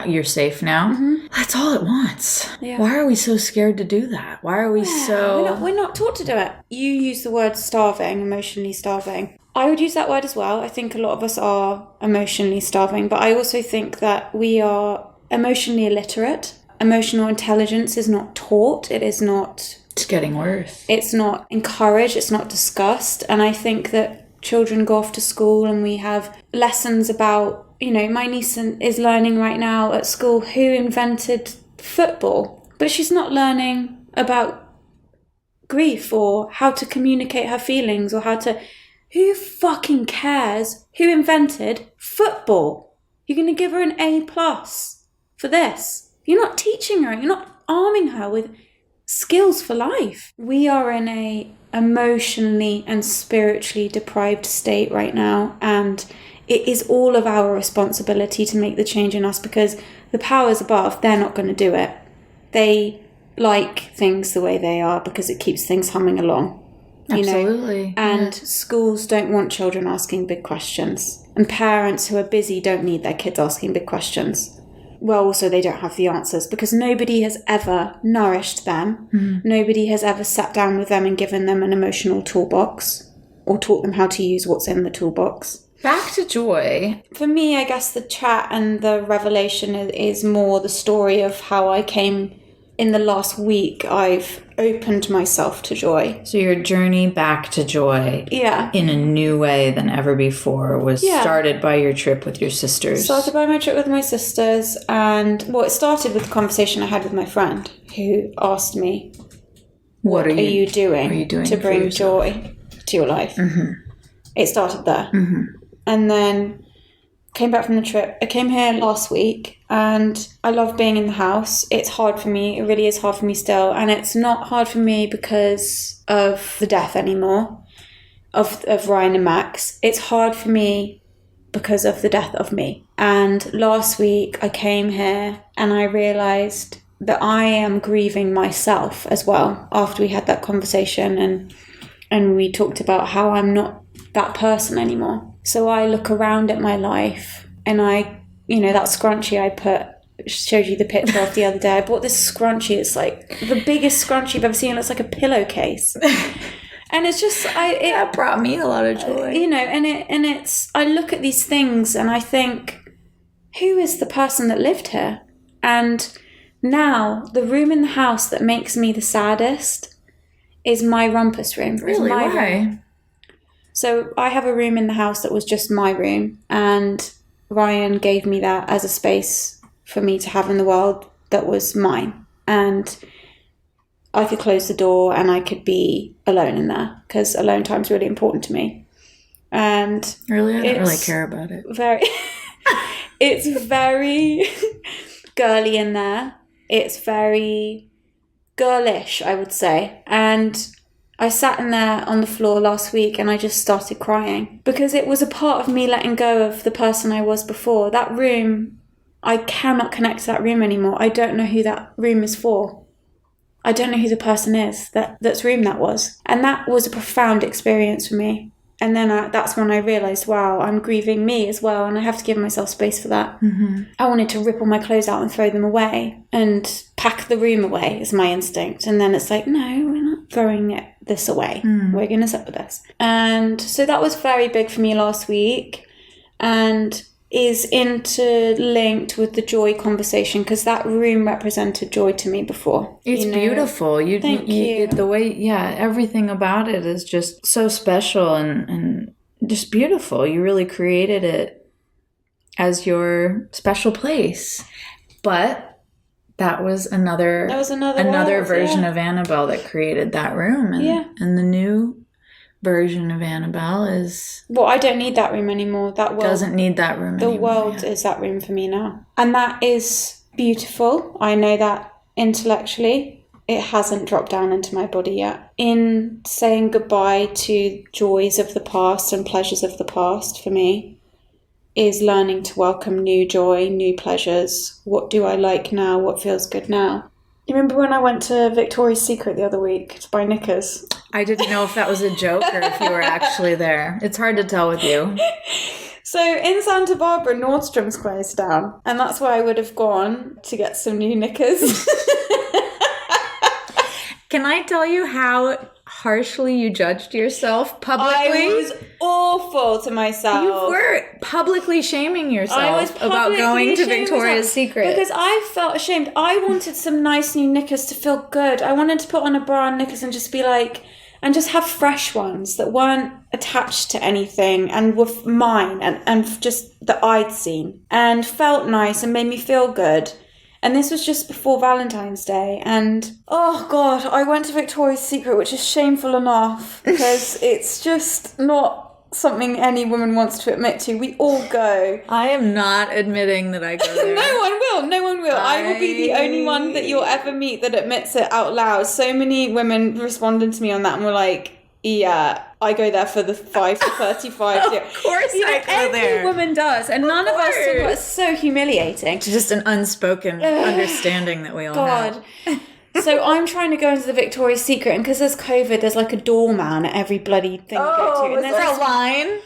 Speaker 2: You're safe now." That's all it wants. Yeah. Why are we so scared to do that? Why are we so...
Speaker 1: We're not taught to do it. You use the word starving, emotionally starving. I would use that word as well. I think a lot of us are emotionally starving, but I also think that we are emotionally illiterate. Emotional intelligence is not taught. It is not...
Speaker 2: It's getting worse.
Speaker 1: It's not encouraged. It's not discussed. And I think that children go off to school and we have lessons about, my niece is learning right now at school who invented football. But she's not learning about grief or how to communicate her feelings or who fucking cares who invented football? You're going to give her an A+ for this. You're not teaching her. You're not arming her with skills for life. We are in a emotionally and spiritually deprived state right now, and it is all of our responsibility to make the change in us because the powers above, they're not going to do it. They like things the way they are because it keeps things humming along.
Speaker 2: Absolutely.
Speaker 1: And schools don't want children asking big questions, and parents who are busy don't need their kids asking big questions. Well, also they don't have the answers because nobody has ever nourished them. Nobody has ever sat down with them and given them an emotional toolbox or taught them how to use what's in the toolbox.
Speaker 2: Back to joy.
Speaker 1: For me, I guess the chat and the revelation is more the story of how I came in the last week. I've opened myself to joy.
Speaker 2: So your journey back to joy in a new way than ever before was started by your trip with your sisters.
Speaker 1: Started by my trip with my sisters, and it started with the conversation I had with my friend who asked me, what are you doing to bring joy to your life? It started there. And then came back from the trip. I came here last week and I love being in the house. It's hard for me. It really is hard for me still. And it's not hard for me because of the death anymore of Ryan and Max. It's hard for me because of the death of me. And last week I came here and I realised that I am grieving myself as well after we had that conversation and we talked about how I'm not that person anymore. So I look around at my life and I, that scrunchie I showed you the picture of the other day. I bought this scrunchie. It's like the biggest scrunchie you've ever seen. It looks like a pillowcase. And it's just,
Speaker 2: that brought me a lot of joy.
Speaker 1: I look at these things and I think, who is the person that lived here? And now the room in the house that makes me the saddest is my rumpus room.
Speaker 2: Really? Why?
Speaker 1: Room. So I have a room in the house that was just my room, and Ryan gave me that as a space for me to have in the world that was mine. And I could close the door and I could be alone in there, because alone time is really important to me. And
Speaker 2: really, I don't really care about it.
Speaker 1: It's very girly in there. It's very girlish, I would say. And I sat in there on the floor last week and I just started crying, because it was a part of me letting go of the person I was before. That room, I cannot connect to that room anymore. I don't know who that room is for. I don't know who the person is that's room that was. And that was a profound experience for me. And then that's when I realised, wow, I'm grieving me as well, and I have to give myself space for that.
Speaker 2: Mm-hmm.
Speaker 1: I wanted to rip all my clothes out and throw them away and pack the room away is my instinct. And then it's like, no, we're not throwing this away. We're going to sit with this. And so that was very big for me last week, and is interlinked with the joy conversation, because that room represented joy to me before.
Speaker 2: It's beautiful.
Speaker 1: Thank you.
Speaker 2: The way, everything about it is just so special and just beautiful. You really created it as your special place. But that was another version of Annabelle that created that room. And the new version of Annabelle is...
Speaker 1: Well, I don't need that room anymore. That world
Speaker 2: doesn't need that room anymore.
Speaker 1: The world is that room for me now. And that is beautiful. I know that intellectually. It hasn't dropped down into my body yet. In saying goodbye to joys of the past and pleasures of the past, for me, is learning to welcome new joy, new pleasures. What do I like now? What feels good now? You remember when I went to Victoria's Secret the other week to buy knickers?
Speaker 2: I didn't know if that was a joke or if you were actually there. It's hard to tell with you.
Speaker 1: So in Santa Barbara, Nordstrom's closed down. And that's where I would have gone to get some new knickers.
Speaker 2: Can I tell you how harshly you judged yourself publicly?
Speaker 1: I was awful to myself.
Speaker 2: You were publicly shaming yourself about going to Victoria's Secret.
Speaker 1: Because I felt ashamed. I wanted some nice new knickers to feel good. I wanted to put on a bra and knickers and just be like, and just have fresh ones that weren't attached to anything and were mine and just that I'd seen and felt nice and made me feel good. And this was just before Valentine's Day. And, oh God, I went to Victoria's Secret, which is shameful enough because it's just not something any woman wants to admit to. We all go.
Speaker 2: I am not admitting that I go there.
Speaker 1: No one will. I will be the only one that you'll ever meet that admits it out loud. So many women responded to me on that and were like, yeah, I go there for the 5 to 35.
Speaker 2: Of course I go there.
Speaker 1: Every woman does. And none of us do. It's so humiliating.
Speaker 2: It's just an unspoken understanding that we all have.
Speaker 1: So I'm trying to go into the Victoria's Secret, and because there's COVID, there's like a doorman at every bloody thing you go to. And
Speaker 2: is there a line?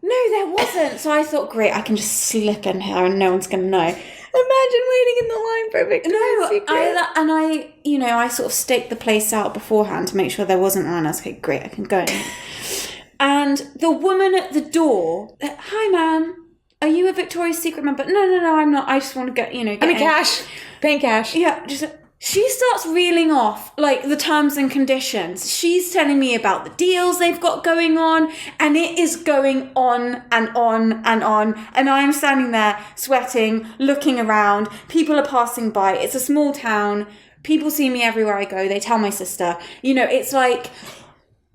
Speaker 1: No, there wasn't. So I thought, great, I can just slip in here and no one's going to know.
Speaker 2: Imagine waiting in the line for Victoria's Secret.
Speaker 1: I sort of staked the place out beforehand to make sure there wasn't one. I was like, great, I can go in. And the woman at the door, hi, ma'am, are you a Victoria's Secret member? No, I'm not. I just want to get
Speaker 2: I mean, cash. Paying cash.
Speaker 1: Yeah, she starts reeling off, like, the terms and conditions. She's telling me about the deals they've got going on, and it is going on and on and on. And I'm standing there sweating, looking around. People are passing by. It's a small town. People see me everywhere I go. They tell my sister. It's like,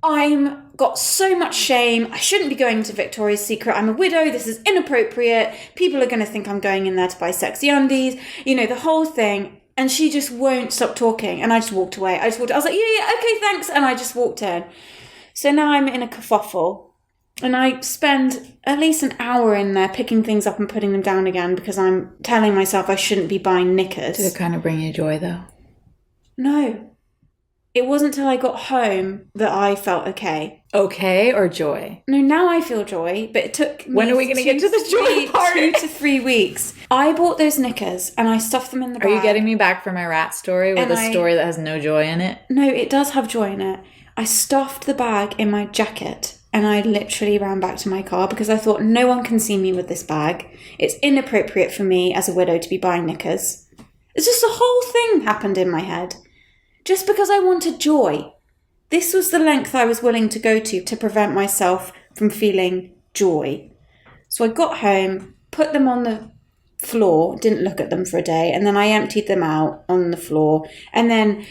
Speaker 1: I'm got so much shame. I shouldn't be going to Victoria's Secret. I'm a widow. This is inappropriate. People are going to think I'm going in there to buy sexy undies. The whole thing. And she just won't stop talking. And I just walked away. I was like, yeah, okay, thanks. And I just walked in. So now I'm in a kerfuffle. And I spend at least an hour in there picking things up and putting them down again because I'm telling myself I shouldn't be buying knickers.
Speaker 2: Did it kind of bring you joy, though?
Speaker 1: No. It wasn't until I got home that I felt okay.
Speaker 2: Okay, or joy?
Speaker 1: No, now I feel joy, but it took me
Speaker 2: When are we going to get to the joy part?
Speaker 1: 2 to 3 weeks. I bought those knickers and I stuffed them in the bag.
Speaker 2: Are you getting me back for my rat story with a story that has no joy in it?
Speaker 1: No, it does have joy in it. I stuffed the bag in my jacket and I literally ran back to my car because I thought no one can see me with this bag. It's inappropriate for me as a widow to be buying knickers. It's just a whole thing happened in my head. Just because I wanted joy. This was the length I was willing to go to prevent myself from feeling joy. So I got home, put them on the floor, didn't look at them for a day, and then I emptied them out on the floor. And then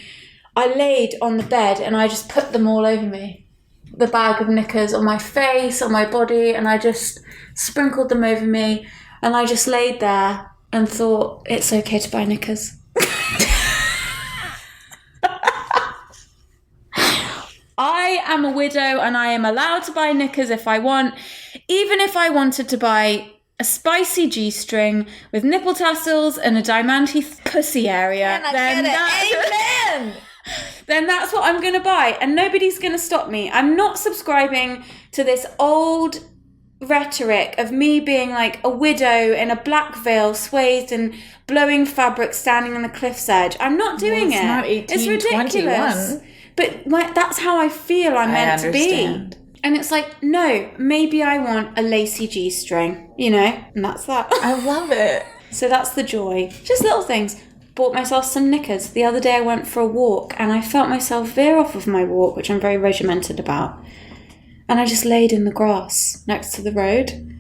Speaker 1: I laid on the bed and I just put them all over me. The bag of knickers on my face, on my body, and I just sprinkled them over me. And I just laid there and thought, it's okay to buy knickers. I am a widow and I am allowed to buy knickers if I want. Even if I wanted to buy a spicy G-string with nipple tassels and a diamante pussy area, then that's what I'm going to buy. And nobody's going to stop me. I'm not subscribing to this old rhetoric of me being like a widow in a black veil, swathed in blowing fabric, standing on the cliff's edge. I'm not doing it.
Speaker 2: Not
Speaker 1: it's ridiculous. But that's how I feel I'm meant to be. And it's like, no, maybe I want a lacy G-string, and that's that.
Speaker 2: I love it.
Speaker 1: So that's the joy. Just little things. Bought myself some knickers. The other day I went for a walk and I felt myself veer off of my walk, which I'm very regimented about. And I just laid in the grass next to the road.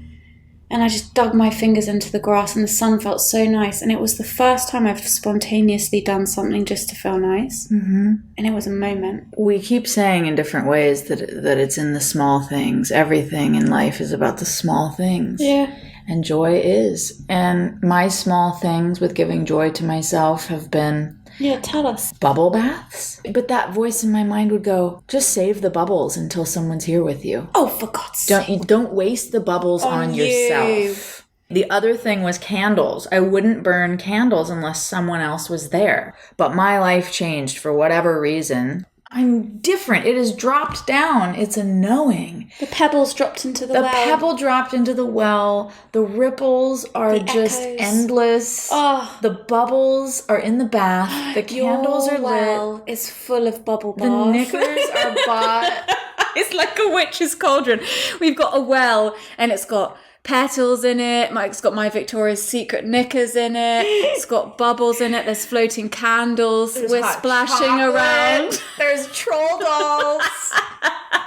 Speaker 1: And I just dug my fingers into the grass and the sun felt so nice. And it was the first time I've spontaneously done something just to feel nice. Mm-hmm. And it was a moment.
Speaker 2: We keep saying in different ways that it's in the small things. Everything in life is about the small things.
Speaker 1: Yeah.
Speaker 2: And joy is. And my small things with giving joy to myself have been...
Speaker 1: Yeah, tell us.
Speaker 2: Bubble baths. But that voice in my mind would go, just save the bubbles until someone's here with you.
Speaker 1: Oh, for God's sake.
Speaker 2: Don't waste the bubbles on yourself. The other thing was candles. I wouldn't burn candles unless someone else was there. But my life changed for whatever reason. I'm different. It has dropped down. It's a knowing.
Speaker 1: The pebbles dropped into the well.
Speaker 2: The pebble dropped into the well. The ripples are just endless. Oh. The bubbles are in the bath. The candles are lit.
Speaker 1: It's full of bubble bath.
Speaker 2: The knickers are bought.
Speaker 1: It's like a witch's cauldron. We've got a well and it's got petals in it. Mike's got my Victoria's Secret knickers in it. It's got bubbles in it. There's floating candles. We're splashing chocolate around.
Speaker 2: There's troll dolls.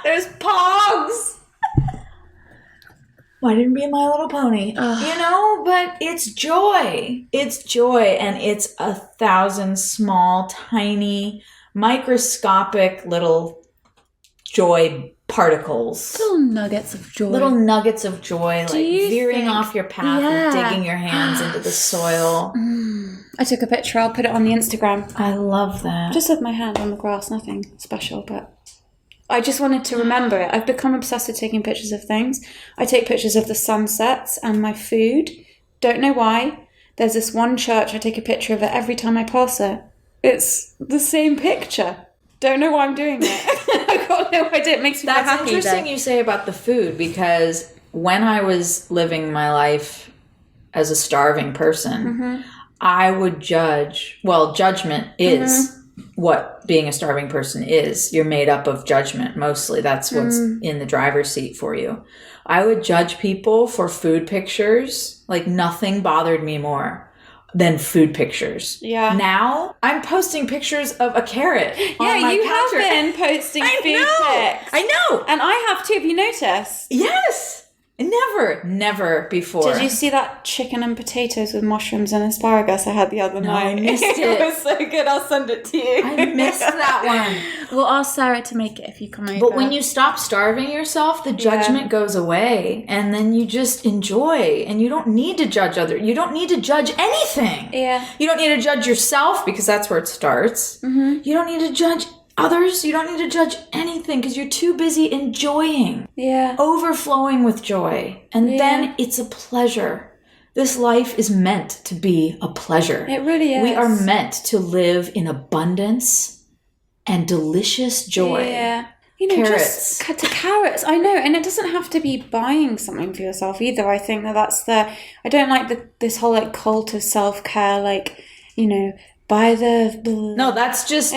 Speaker 2: There's pogs. Why didn't be My Little Pony? But it's joy. It's joy, and it's 1,000 small, tiny, microscopic little joy particles.
Speaker 1: Little nuggets of joy.
Speaker 2: Like veering off your path and digging your hands into the soil.
Speaker 1: I took a picture. I'll put it on the Instagram.
Speaker 2: I love that.
Speaker 1: Just with my hand on the grass. Nothing special, but I just wanted to remember it. I've become obsessed with taking pictures of things. I take pictures of the sunsets and my food. Don't know why. There's this one church. I take a picture of it every time I pass it. It's the same picture. Don't know why I'm doing it. I got no idea. It makes me feel happy.
Speaker 2: That's interesting you say about the food, because when I was living my life as a starving person, I would judge. Well, judgment is what being a starving person is. You're made up of judgment mostly. That's what's in the driver's seat for you. I would judge people for food pictures. Like nothing bothered me more than food pictures.
Speaker 1: Yeah.
Speaker 2: Now I'm posting pictures of a carrot on my counter.
Speaker 1: Have been posting food pics.
Speaker 2: I know.
Speaker 1: And I have too. Have you noticed?
Speaker 2: Yes. Never before.
Speaker 1: Did you see that chicken and potatoes with mushrooms and asparagus I had the other night?
Speaker 2: I missed it.
Speaker 1: It was so good. I'll send it to you.
Speaker 2: I missed that one.
Speaker 1: We'll ask Sarah to make it if you come over.
Speaker 2: But when you stop starving yourself, the judgment goes away, and then you just enjoy, and you don't need to judge others. You don't need to judge anything.
Speaker 1: Yeah.
Speaker 2: You don't need to judge yourself, because that's where it starts. You don't need to judge others. You don't need to judge anything, because you're too busy enjoying.
Speaker 1: Yeah.
Speaker 2: Overflowing with joy. And then it's a pleasure. This life is meant to be a pleasure.
Speaker 1: It really is.
Speaker 2: We are meant to live in abundance and delicious joy.
Speaker 1: Yeah.
Speaker 2: Carrots.
Speaker 1: just cut to carrots. I know, and it doesn't have to be buying something for yourself either. I think I don't like this whole like cult of self-care, like, buy the...
Speaker 2: No, that's just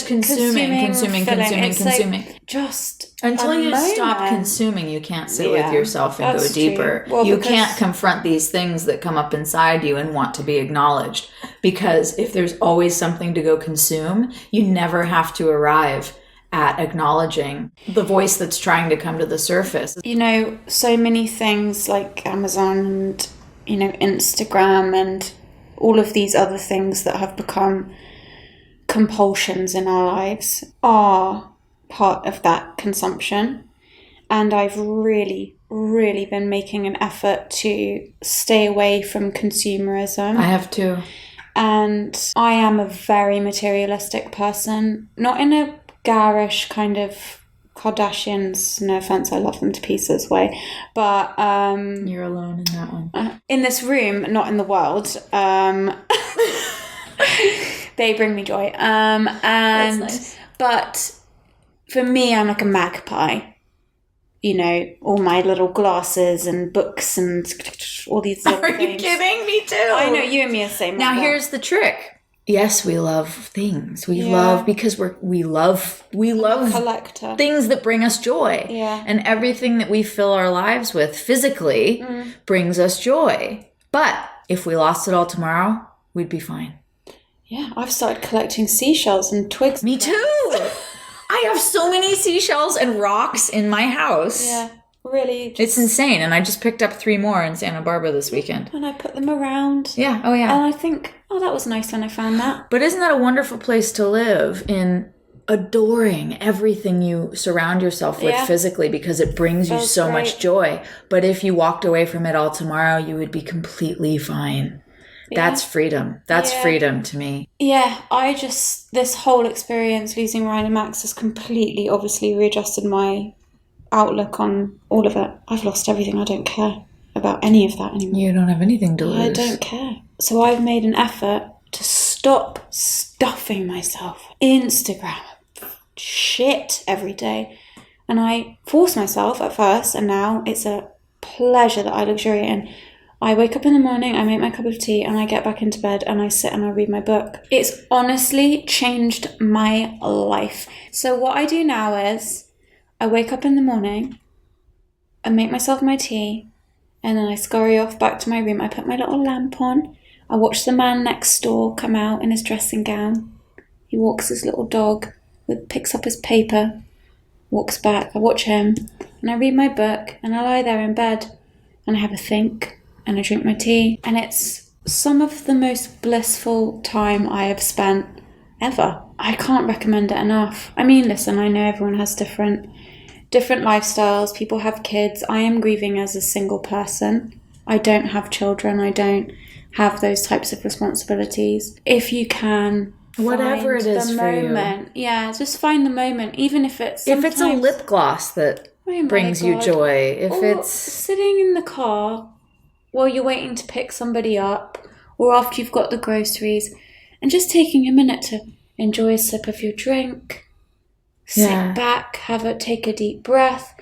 Speaker 2: consuming.
Speaker 1: Like, just
Speaker 2: until you stop consuming, you can't sit with yourself and go deeper. Well, you can't confront these things that come up inside you and want to be acknowledged. Because if there's always something to go consume, you never have to arrive at acknowledging the voice that's trying to come to the surface.
Speaker 1: So many things like Amazon and, Instagram and all of these other things that have become compulsions in our lives are part of that consumption. And I've really, really been making an effort to stay away from consumerism.
Speaker 2: I have too.
Speaker 1: And I am a very materialistic person, not in a garish kind of Kardashians, no offense, I love them to pieces way, but
Speaker 2: you're alone in that one.
Speaker 1: In this room, not in the world. They bring me joy. And that's nice. But for me, I'm like a magpie. All my little glasses and books and all these little things. Are you
Speaker 2: kidding? Me too.
Speaker 1: I know, you and me are the same.
Speaker 2: Now here's the trick. Yes, we love things. We love because we love
Speaker 1: collector.
Speaker 2: Things that bring us joy.
Speaker 1: Yeah.
Speaker 2: And everything that we fill our lives with physically brings us joy. But if we lost it all tomorrow, we'd be fine.
Speaker 1: Yeah, I've started collecting seashells and twigs.
Speaker 2: Me too. I have so many seashells and rocks in my house.
Speaker 1: Yeah. Really,
Speaker 2: it's insane. And I just picked up 3 more in Santa Barbara this weekend.
Speaker 1: And I put them around.
Speaker 2: Yeah. Oh, yeah.
Speaker 1: And I think, that was nice when I found that.
Speaker 2: But isn't that a wonderful place to live, in adoring everything you surround yourself with physically, because it brings you so much joy. But if you walked away from it all tomorrow, you would be completely fine. Yeah. That's freedom. That's freedom to me.
Speaker 1: Yeah, this whole experience losing Ryan and Max has completely, obviously, readjusted my outlook on all of it. I've lost everything. I don't care about any of that anymore.
Speaker 2: You don't have anything to lose.
Speaker 1: I don't care. So I've made an effort to stop stuffing myself Instagram shit every day. And I force myself at first, and now it's a pleasure that I luxuriate in. I wake up in the morning, I make my cup of tea, and I get back into bed and I sit and I read my book. It's honestly changed my life. So what I do now is I wake up in the morning, I make myself my tea, and then I scurry off back to my room. I put my little lamp on. I watch the man next door come out in his dressing gown. He walks his little dog, picks up his paper, walks back. I watch him, and I read my book, and I lie there in bed, and I have a think, and I drink my tea. And it's some of the most blissful time I have spent ever. I can't recommend it enough. I mean, listen, I know everyone has different lifestyles. People have kids. I am grieving as a single person. I don't have children. I don't have those types of responsibilities. If you can,
Speaker 2: whatever it is for
Speaker 1: you. Yeah, just find the moment, even if it's
Speaker 2: a lip gloss that brings you joy. If it's
Speaker 1: sitting in the car while you're waiting to pick somebody up, or after you've got the groceries, and just taking a minute to enjoy a sip of your drink. Sit back, take a deep breath.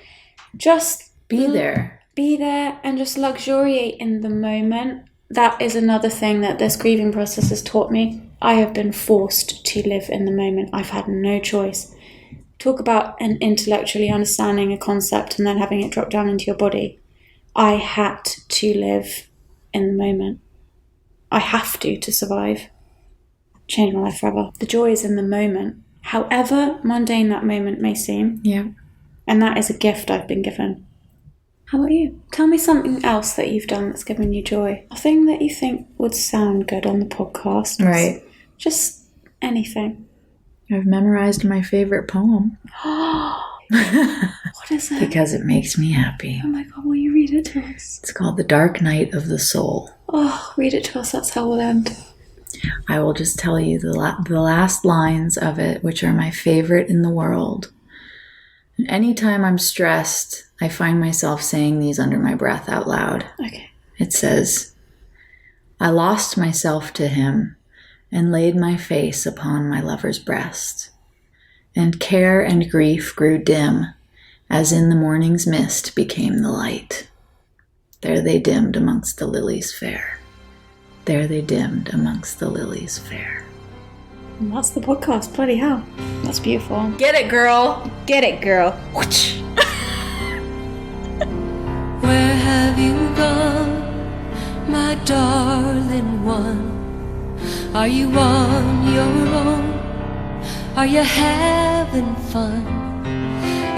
Speaker 1: Just
Speaker 2: be there.
Speaker 1: Be there and just luxuriate in the moment. That is another thing that this grieving process has taught me. I have been forced to live in the moment. I've had no choice. Talk about intellectually understanding a concept and then having it drop down into your body. I had to live in the moment. I have to survive. Change my life forever. The joy is in the moment. However mundane that moment may seem.
Speaker 2: Yeah.
Speaker 1: And that is a gift I've been given. How about you? Tell me something else that you've done that's given you joy. A thing that you think would sound good on the podcast.
Speaker 2: Right.
Speaker 1: Just anything.
Speaker 2: I've memorized my favorite poem.
Speaker 1: What is it?
Speaker 2: Because it makes me happy.
Speaker 1: Oh my God, will you read it to us?
Speaker 2: It's called The Dark Night of the Soul.
Speaker 1: Oh, read it to us. That's how we'll end.
Speaker 2: I will just tell you the last lines of it, which are my favorite in the world. And anytime I'm stressed, I find myself saying these under my breath out loud.
Speaker 1: Okay.
Speaker 2: It says, I lost myself to him and laid my face upon my lover's breast. and care and grief grew dim, as in the morning's mist became the light. There they dimmed amongst the lilies fair. There they dimmed amongst the lilies fair.
Speaker 1: And that's the podcast. Bloody hell. That's beautiful.
Speaker 2: Get it, girl!
Speaker 1: Get it, girl.
Speaker 3: Where have you gone, my darling one? Are you on your own? Are you having fun?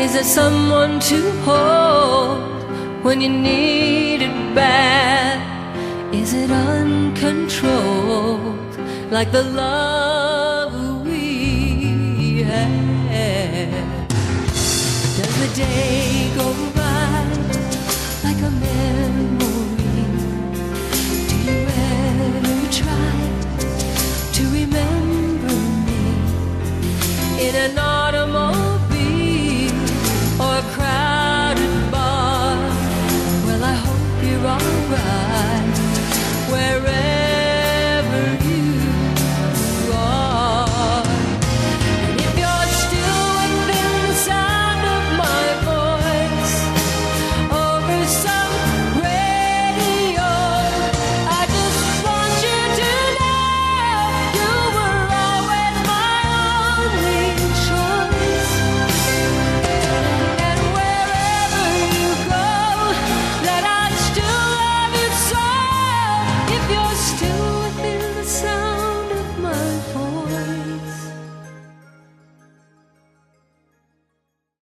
Speaker 3: Is there someone to hold when you need it bad? Is it uncontrolled like the love we had? Does the day go by like a memory? Do you ever try to remember me in an automobile or a crowded bar? Well, I hope you're alright wherever